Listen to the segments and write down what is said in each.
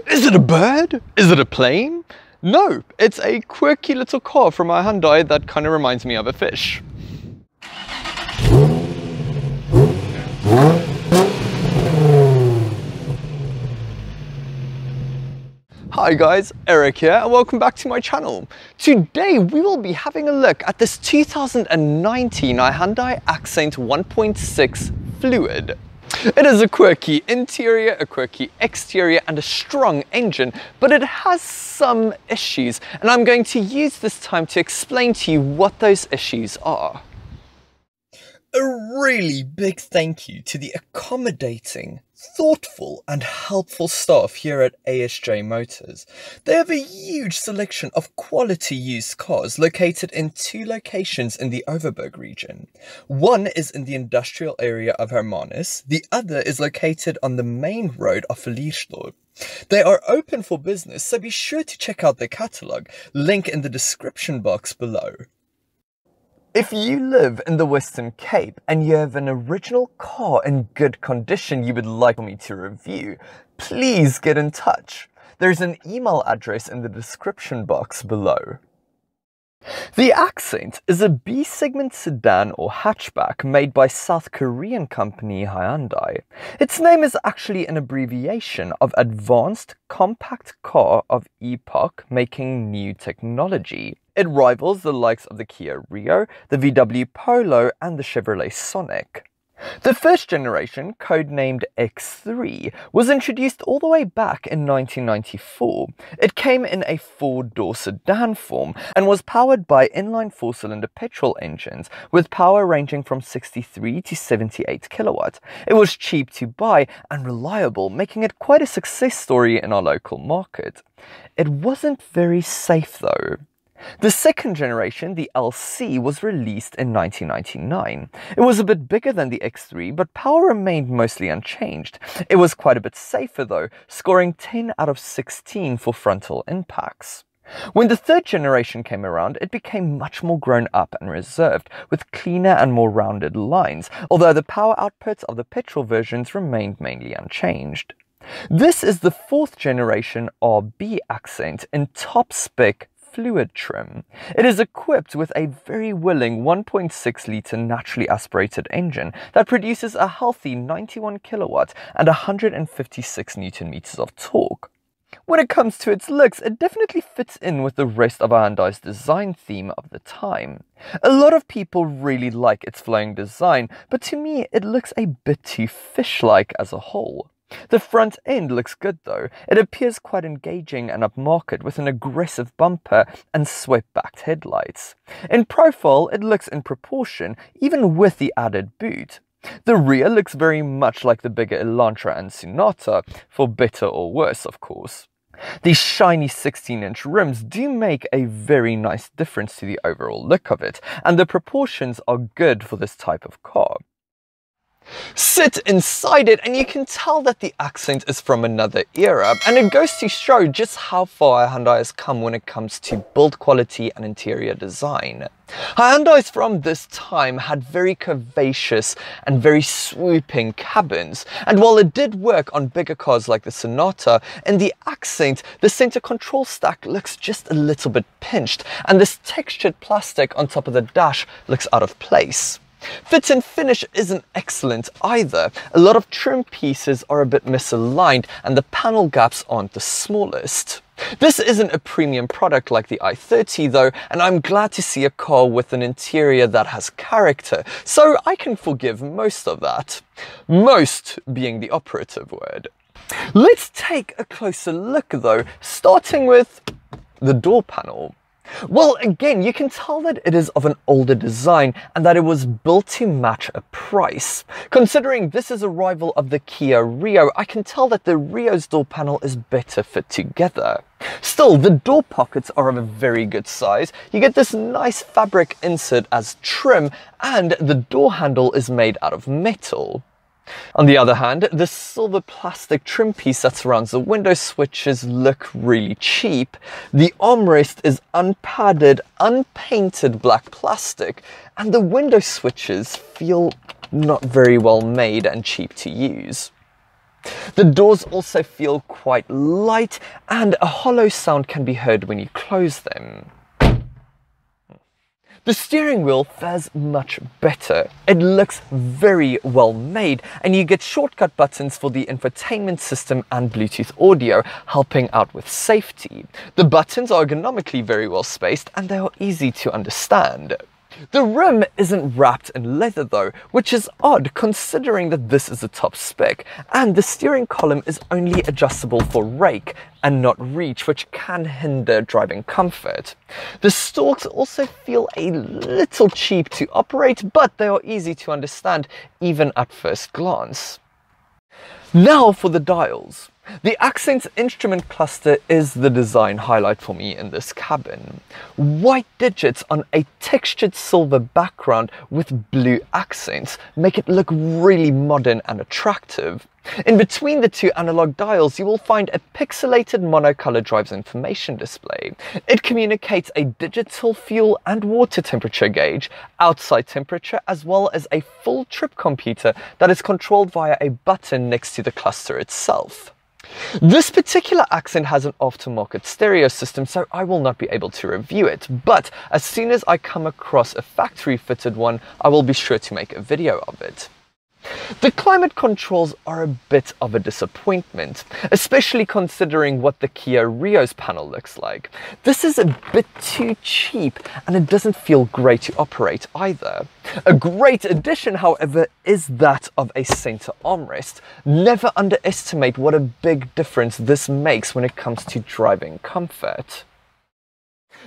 Is it a bird? Is it a plane? No, it's a quirky little car from my Hyundai that kind of reminds me of a fish. Hi guys, Eric here and welcome back to my channel. Today we will be having a look at this 2019 Hyundai Accent 1.6 Fluid. It is a quirky interior, a quirky exterior and a strong engine, but it has some issues and I'm going to use this time to explain to you what those issues are. A really big thank you to the accommodating, thoughtful and helpful staff here at ASJ Motors. They have a huge selection of quality used cars located in two locations in the Overberg region. One is in the industrial area of Hermanus, the other is located on the main road of Verliersdorp. They are open for business, so be sure to check out their catalogue, link in the description box below. If you live in the Western Cape and you have an original car in good condition you would like me to review, please get in touch. There's an email address in the description box below. The Accent is a B-segment sedan or hatchback made by South Korean company Hyundai. Its name is actually an abbreviation of Advanced Compact Car of Epoch Making New Technology. It rivals the likes of the Kia Rio, the VW Polo and the Chevrolet Sonic. The first generation, codenamed X3, was introduced all the way back in 1994. It came in a four-door sedan form and was powered by inline four-cylinder petrol engines with power ranging from 63 to 78 kilowatt. It was cheap to buy and reliable, making it quite a success story in our local market. It wasn't very safe though. The second generation, the LC, was released in 1999. It was a bit bigger than the X3, but power remained mostly unchanged. It was quite a bit safer though, scoring 10 out of 16 for frontal impacts. When the third generation came around, it became much more grown up and reserved, with cleaner and more rounded lines, although the power outputs of the petrol versions remained mainly unchanged. This is the fourth generation RB Accent in top spec fluid trim. It is equipped with a very willing 1.6 litre naturally aspirated engine that produces a healthy 91 kilowatt and 156 Newton meters of torque. When it comes to its looks, it definitely fits in with the rest of Hyundai's design theme of the time. A lot of people really like its flowing design, but to me it looks a bit too fish-like as a whole. The front end looks good though. It appears quite engaging and upmarket with an aggressive bumper and swept-backed headlights. In profile, it looks in proportion, even with the added boot. The rear looks very much like the bigger Elantra and Sonata, for better or worse of course. These shiny 16-inch rims do make a very nice difference to the overall look of it, and the proportions are good for this type of car. Sit inside it and you can tell that the Accent is from another era, and it goes to show just how far Hyundai has come when it comes to build quality and interior design. Hyundais from this time had very curvaceous and very swooping cabins, and while it did work on bigger cars like the Sonata, in the Accent the center control stack looks just a little bit pinched and this textured plastic on top of the dash looks out of place. Fit and finish isn't excellent either. A lot of trim pieces are a bit misaligned and the panel gaps aren't the smallest. This isn't a premium product like the i30 though, and I'm glad to see a car with an interior that has character, so I can forgive most of that. Most being the operative word. Let's take a closer look though, starting with the door panel. Well, again, you can tell that it is of an older design and that it was built to match a price. Considering this is a rival of the Kia Rio, I can tell that the Rio's door panel is better fit together. Still, the door pockets are of a very good size. You get this nice fabric insert as trim, and the door handle is made out of metal. On the other hand, the silver plastic trim piece that surrounds the window switches look really cheap. The armrest is unpadded, unpainted black plastic, and the window switches feel not very well made and cheap to use. The doors also feel quite light and a hollow sound can be heard when you close them. The steering wheel fares much better. It looks very well made and you get shortcut buttons for the infotainment system and Bluetooth audio, helping out with safety. The buttons are ergonomically very well spaced and they are easy to understand. The rim isn't wrapped in leather though, which is odd considering that this is a top spec, and the steering column is only adjustable for rake and not reach, which can hinder driving comfort. The stalks also feel a little cheap to operate, but they are easy to understand even at first glance. Now for the dials. The Accent's instrument cluster is the design highlight for me in this cabin. White digits on a textured silver background with blue accents make it look really modern and attractive. In between the two analog dials, you will find a pixelated monocolor drives information display. It communicates a digital fuel and water temperature gauge, outside temperature, as well as a full trip computer that is controlled via a button next to the cluster itself. This particular Accent has an aftermarket stereo system, so I will not be able to review it, but as soon as I come across a factory fitted one, I will be sure to make a video of it. The climate controls are a bit of a disappointment, especially considering what the Kia Rio's panel looks like. This is a bit too cheap and it doesn't feel great to operate either. A great addition, however, is that of a center armrest. Never underestimate what a big difference this makes when it comes to driving comfort.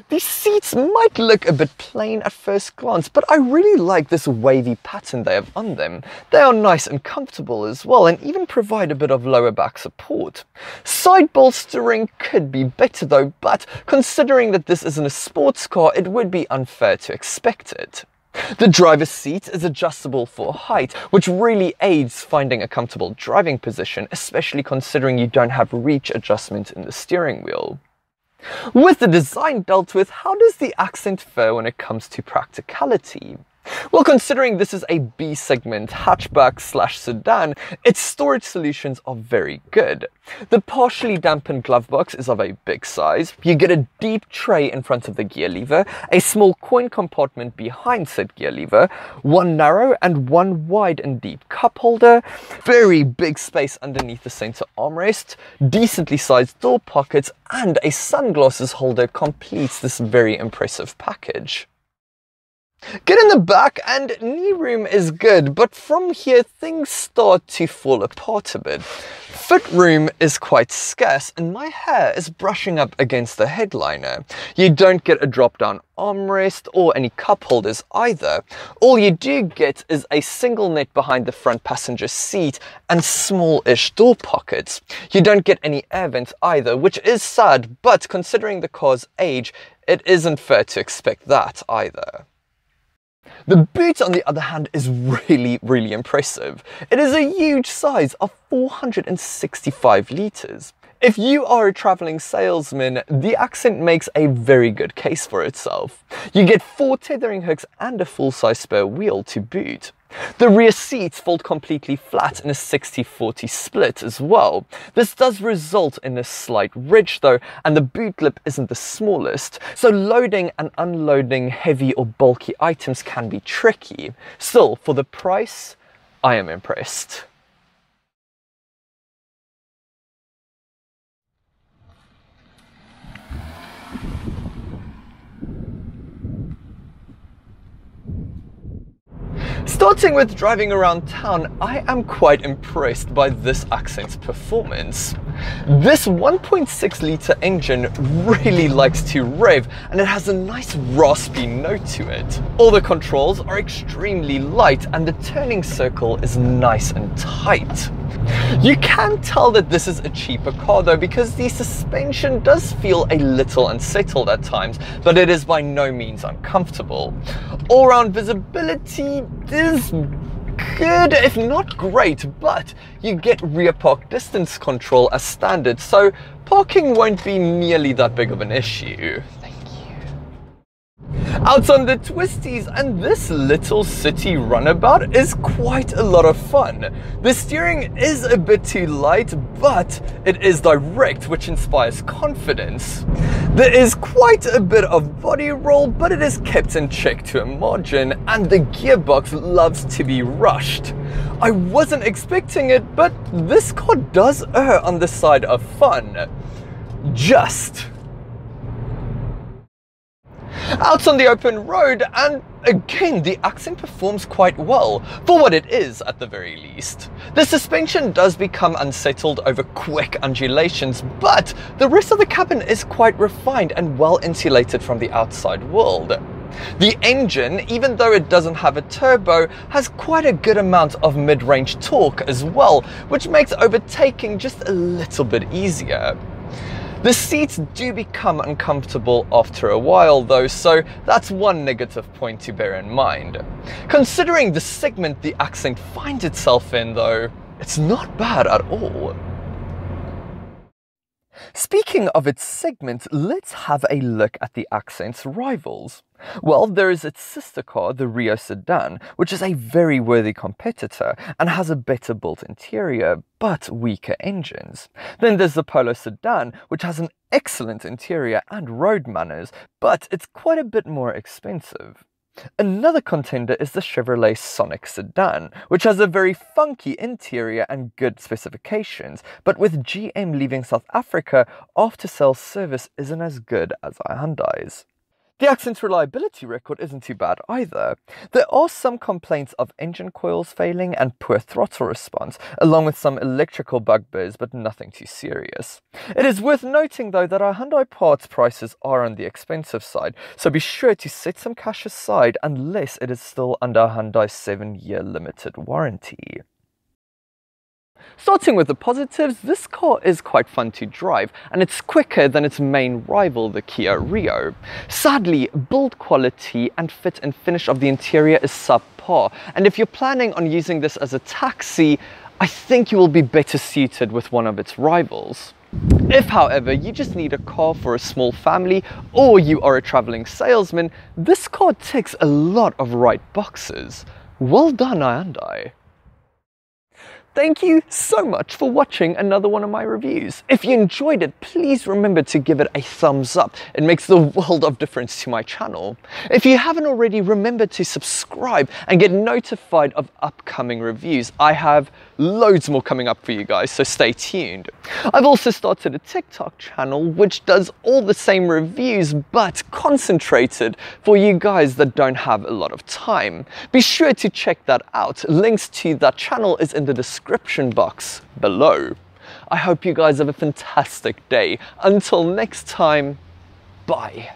These seats might look a bit plain at first glance, but I really like this wavy pattern they have on them. They are nice and comfortable as well, and even provide a bit of lower back support. Side bolstering could be better though, but considering that this isn't a sports car, it would be unfair to expect it. The driver's seat is adjustable for height, which really aids finding a comfortable driving position, especially considering you don't have reach adjustment in the steering wheel. With the design dealt with, how does the Accent fare when it comes to practicality? Well, considering this is a B-segment hatchback/sedan, its storage solutions are very good. The partially dampened glove box is of a big size. You get a deep tray in front of the gear lever, a small coin compartment behind said gear lever, one narrow and one wide and deep cup holder, very big space underneath the center armrest, decently sized door pockets, and a sunglasses holder completes this very impressive package. Get in the back and knee room is good, but from here things start to fall apart a bit. Foot room is quite scarce and my hair is brushing up against the headliner. You don't get a drop down armrest or any cup holders either. All you do get is a single net behind the front passenger seat and small-ish door pockets. You don't get any air vents either, which is sad, but considering the car's age, it isn't fair to expect that either. The boot, on the other hand, is really impressive. It is a huge size of 465 litres. If you are a travelling salesman, the Accent makes a very good case for itself. You get 4 tethering hooks and a full-size spare wheel to boot. The rear seats fold completely flat in a 60-40 split as well. This does result in a slight ridge though, and the boot lip isn't the smallest, so loading and unloading heavy or bulky items can be tricky. Still, for the price, I am impressed. Starting with driving around town, I am quite impressed by this Accent's performance. This 1.6 litre engine really likes to rev and it has a nice raspy note to it. All the controls are extremely light and the turning circle is nice and tight. You can tell that this is a cheaper car though, because the suspension does feel a little unsettled at times, but it is by no means uncomfortable. All-round visibility is good, if not great, but you get rear park distance control as standard, so parking won't be nearly that big of an issue. Out on the twisties, and this little city runabout is quite a lot of fun. The steering is a bit too light, but it is direct, which inspires confidence. There is quite a bit of body roll, but it is kept in check to a margin, and the gearbox loves to be rushed. I wasn't expecting it, but this car does err on the side of fun. Just. Out on the open road, and again the Accent performs quite well, for what it is at the very least. The suspension does become unsettled over quick undulations, but the rest of the cabin is quite refined and well insulated from the outside world. The engine, even though it doesn't have a turbo, has quite a good amount of mid-range torque as well, which makes overtaking just a little bit easier. The seats do become uncomfortable after a while though, so that's one negative point to bear in mind. Considering the segment the Accent finds itself in though, it's not bad at all. Speaking of its segment, let's have a look at the Accent's rivals. Well, there is its sister car, the Rio Sedan, which is a very worthy competitor and has a better built interior, but weaker engines. Then there's the Polo Sedan, which has an excellent interior and road manners, but it's quite a bit more expensive. Another contender is the Chevrolet Sonic Sedan, which has a very funky interior and good specifications, but with GM leaving South Africa, after-sales service isn't as good as Hyundai's. The Accent's reliability record isn't too bad either. There are some complaints of engine coils failing and poor throttle response, along with some electrical bugbears, but nothing too serious. It is worth noting though that our Hyundai parts prices are on the expensive side, so be sure to set some cash aside unless it is still under Hyundai's 7-year limited warranty. Starting with the positives, this car is quite fun to drive, and it's quicker than its main rival, the Kia Rio. Sadly, build quality and fit and finish of the interior is subpar, and if you're planning on using this as a taxi, I think you will be better suited with one of its rivals. If, however, you just need a car for a small family, or you are a traveling salesman, this car ticks a lot of right boxes. Well done, Hyundai. Thank you so much for watching another one of my reviews. If you enjoyed it, please remember to give it a thumbs up. It makes the world of difference to my channel. If you haven't already, remember to subscribe and get notified of upcoming reviews. I have loads more coming up for you guys, so stay tuned. I've also started a TikTok channel which does all the same reviews but concentrated for you guys that don't have a lot of time. Be sure to check that out. Links to that channel is in the description box below. I hope you guys have a fantastic day. Until next time, bye.